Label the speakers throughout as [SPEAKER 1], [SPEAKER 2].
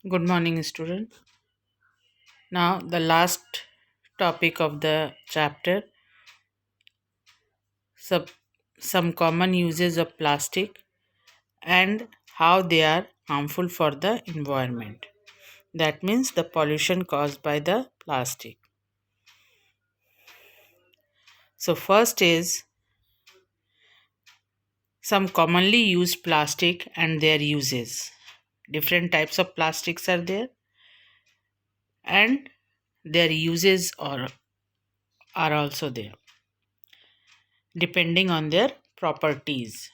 [SPEAKER 1] Good morning, student. Now, the last topic of the chapter sub, some common uses of plastic and how they are harmful for the environment. That means the pollution caused by the plastic. So, first is some commonly used plastic and their uses. Different types of plastics are there, and their uses are also there depending on their properties.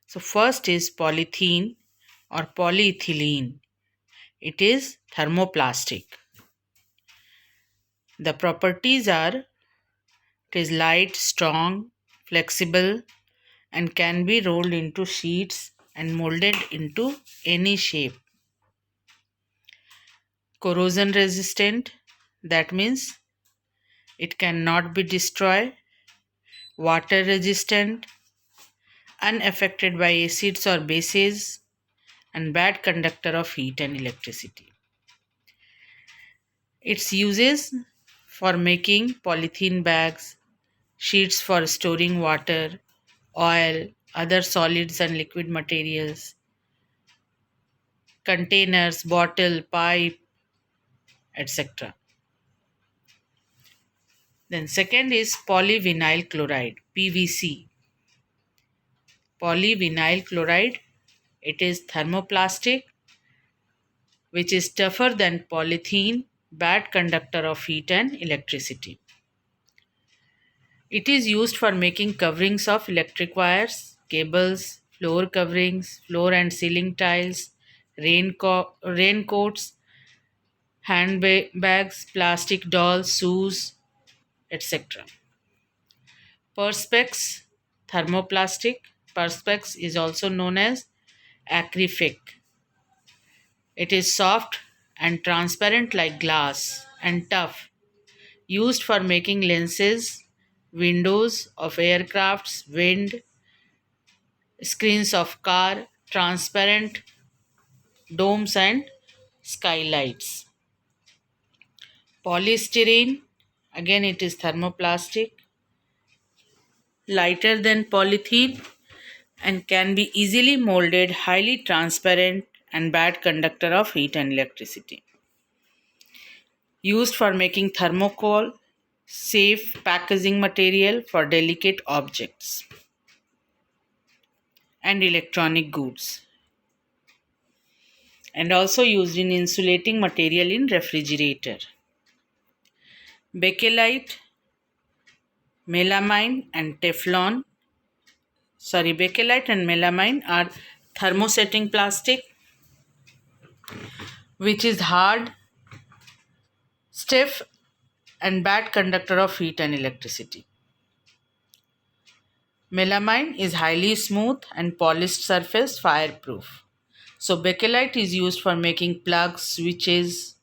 [SPEAKER 1] So first is polythene or polyethylene. It is thermoplastic. The properties are it is light, strong, flexible, and can be rolled into sheets and molded into any shape. Corrosion resistant, that means it cannot be destroyed. Water resistant, unaffected by acids or bases, and bad conductor of heat and electricity. Its uses for making polythene bags, sheets for storing water, oil, other solids and liquid materials, containers, bottle, pipe, etc. Then second is polyvinyl chloride, PVC. Polyvinyl chloride, it is thermoplastic which is tougher than polythene, bad conductor of heat and electricity. It is used for making coverings of electric wires, cables, floor coverings, floor and ceiling tiles, raincoats, handbags, plastic dolls, shoes, etc. Perspex, thermoplastic. Perspex is also known as acrific. It is soft and transparent like glass and tough, used for making lenses, windows of aircrafts, wind screens of car, transparent domes and skylights. Polystyrene, again it is thermoplastic, lighter than polythene and can be easily molded, highly transparent and bad conductor of heat and electricity. Used for making thermocol, safe packaging material for delicate objects and electronic goods, and also used in insulating material in refrigerator. Bakelite, melamine and Teflon. Bakelite and melamine are thermosetting plastic which is hard, stiff and bad conductor of heat and electricity. Melamine is highly smooth and polished surface fireproof. So bakelite is used for making plugs, switches,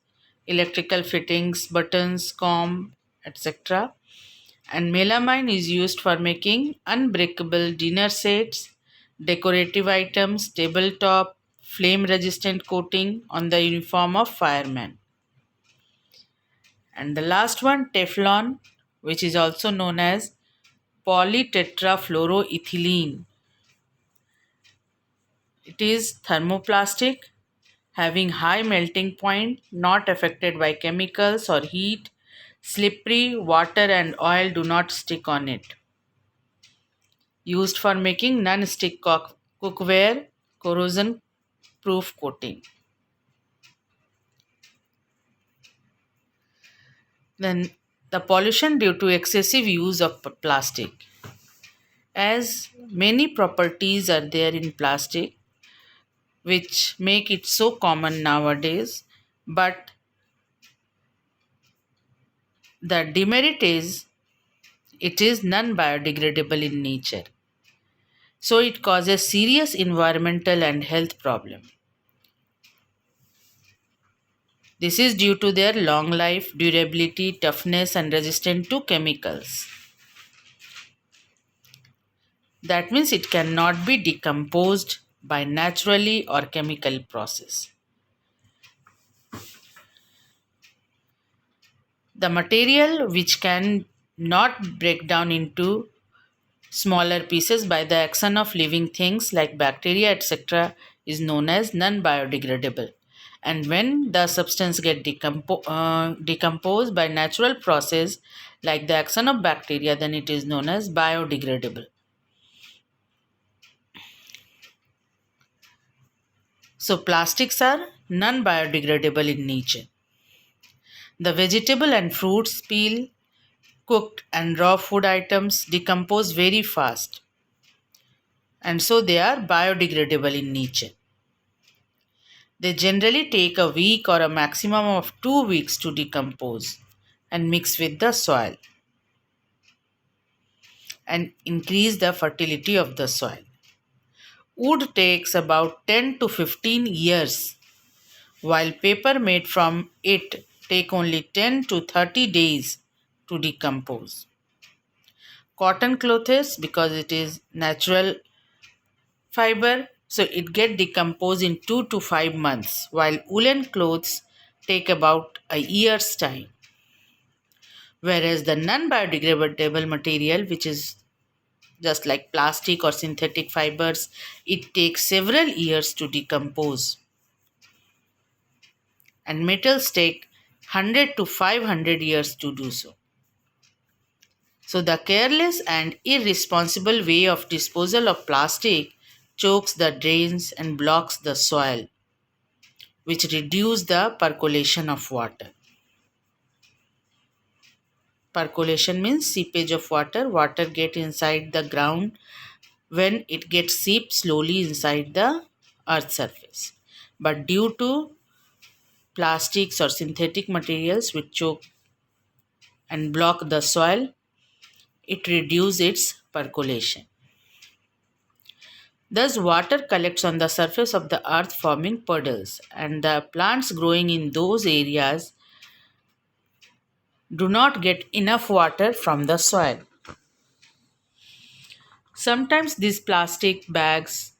[SPEAKER 1] electrical fittings, buttons, comb, etc. And melamine is used for making unbreakable dinner sets, decorative items, tabletop, flame resistant coating on the uniform of firemen. And the last one, Teflon, which is also known as polytetrafluoroethylene. It is thermoplastic, having high melting point, not affected by chemicals or heat, slippery, water and oil do not stick on it. Used for making non-stick cookware, corrosion proof coating. Then the pollution due to excessive use of plastic. As many properties are there in plastic which make it so common nowadays, but the demerit is it is non biodegradable in nature. So it causes serious environmental and health problem. This is due to their long life, durability, toughness and resistant to chemicals. That means it cannot be decomposed by naturally or chemical process. The material which can not break down into smaller pieces by the action of living things like bacteria, etc., is known as non biodegradable. And when the substance get decomposed by natural process like the action of bacteria, then it is known as biodegradable. So plastics are non biodegradable in nature. The vegetable and fruits peel, cooked and raw food items decompose very fast, and so they are biodegradable in nature. They generally take a week or a maximum of 2 weeks to decompose and mix with the soil and increase the fertility of the soil. Wood takes about 10 to 15 years, while paper made from it take only 10 to 30 days to decompose. Cotton clothes, because it is natural fiber, so it get decomposed in 2 to 5 months, while woolen clothes take about a year's time. Whereas the non biodegradable material, which is just like plastic or synthetic fibers, it takes several years to decompose, and metals take 100 to 500 years to do so. So the careless and irresponsible way of disposal of plastic chokes the drains and blocks the soil, which reduce the percolation of water. Percolation means seepage of water. Water get inside the ground when it gets seeped slowly inside the earth surface. But due to plastics or synthetic materials which choke and block the soil, it reduces its percolation. Thus, water collects on the surface of the earth forming puddles, and the plants growing in those areas do not get enough water from the soil. Sometimes these plastic bags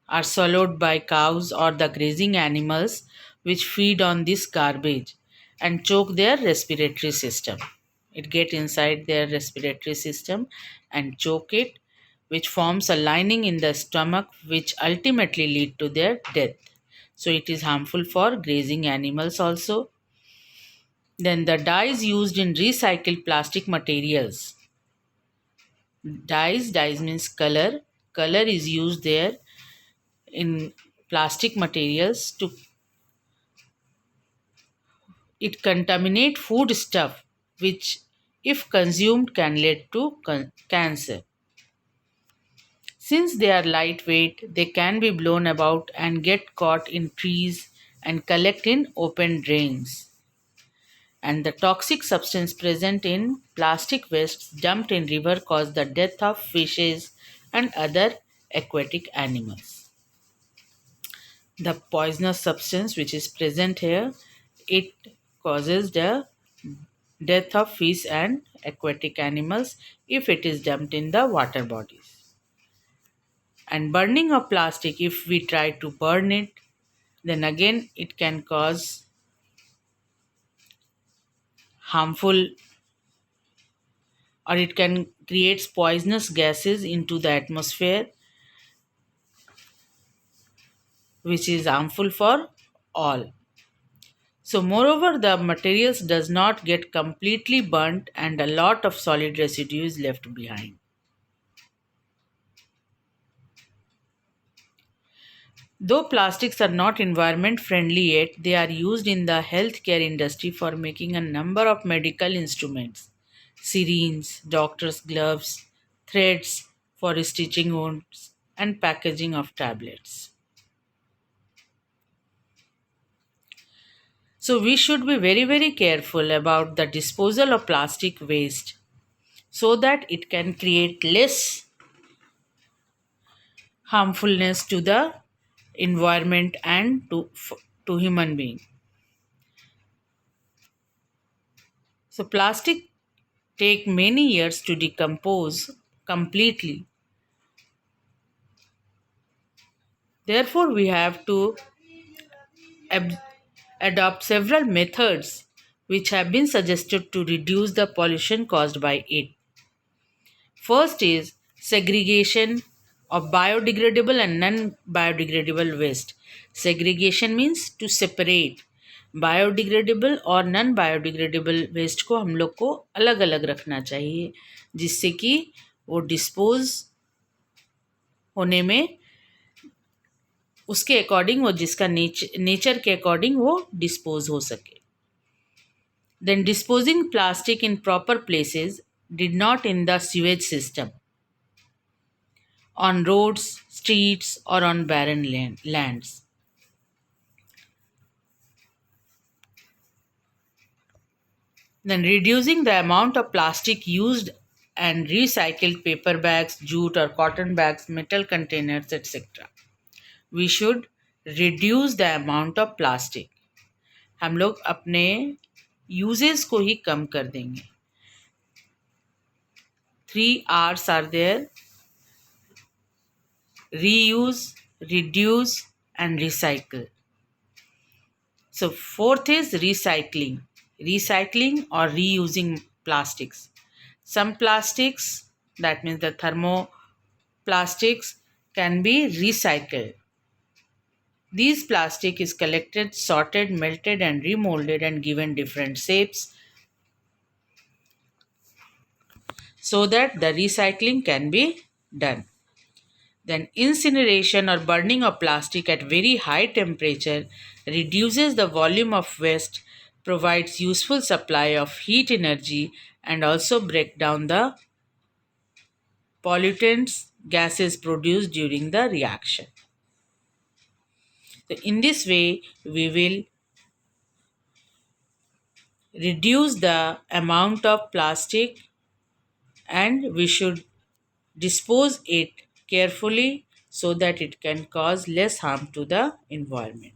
[SPEAKER 1] are swallowed by cows or the grazing animals which feed on this garbage and choke their respiratory system. It get inside their respiratory system and choke it, which forms a lining in the stomach which ultimately lead to their death. So it is harmful for grazing animals also. Then the dyes used in recycled plastic materials. Dyes means color. Color is used there in plastic materials to it contaminate food stuff which if consumed can lead to cancer. Since they are lightweight, they can be blown about and get caught in trees and collect in open drains. And the toxic substance present in plastic wastes dumped in river cause the death of fishes and other aquatic animals. The poisonous substance which is present here, it causes the death of fish and aquatic animals if it is dumped in the water bodies. And burning of plastic, if we try to burn it, then again it can cause harmful or it can create poisonous gases into the atmosphere which is harmful for all. So moreover the materials does not get completely burnt and a lot of solid residue is left behind. Though plastics are not environment friendly yet, they are used in the healthcare industry for making a number of medical instruments, syringes, doctor's gloves, threads for stitching wounds, and packaging of tablets. So we should be very, very careful about the disposal of plastic waste so that it can create less harmfulness to the environment and to human being. So plastic take many years to decompose completely. Therefore, we have to ab- adopt several methods which have been suggested to reduce the pollution caused by it. First is segregation of biodegradable and non biodegradable waste. Segregation means to separate biodegradable और non biodegradable waste को हम लोग को अलग अलग रखना चाहिए, जिससे कि वो डिस्पोज होने में उसके अकॉर्डिंग, वो जिसका नेचर के अकॉर्डिंग वो डिस्पोज हो सके. Then disposing plastic in proper places did not in the sewage system, on roads, streets, or on barren lands. Then reducing the amount of plastic used and recycled paper bags, jute or cotton bags, metal containers, etc. We should reduce the amount of plastic. हम लोग अपने uses को ही कम कर देंगे. 3 R's are there: reuse, reduce, and recycle. So fourth is recycling. Recycling or reusing plastics. Some plastics, that means the thermoplastics, can be recycled. These plastic is collected, sorted, melted, and remolded and given different shapes so that the recycling can be done. Then incineration or burning of plastic at very high temperature reduces the volume of waste, provides useful supply of heat energy, and also break down the pollutants gases produced during the reaction. So in this way, we will reduce the amount of plastic, and we should dispose it carefully so that it can cause less harm to the environment.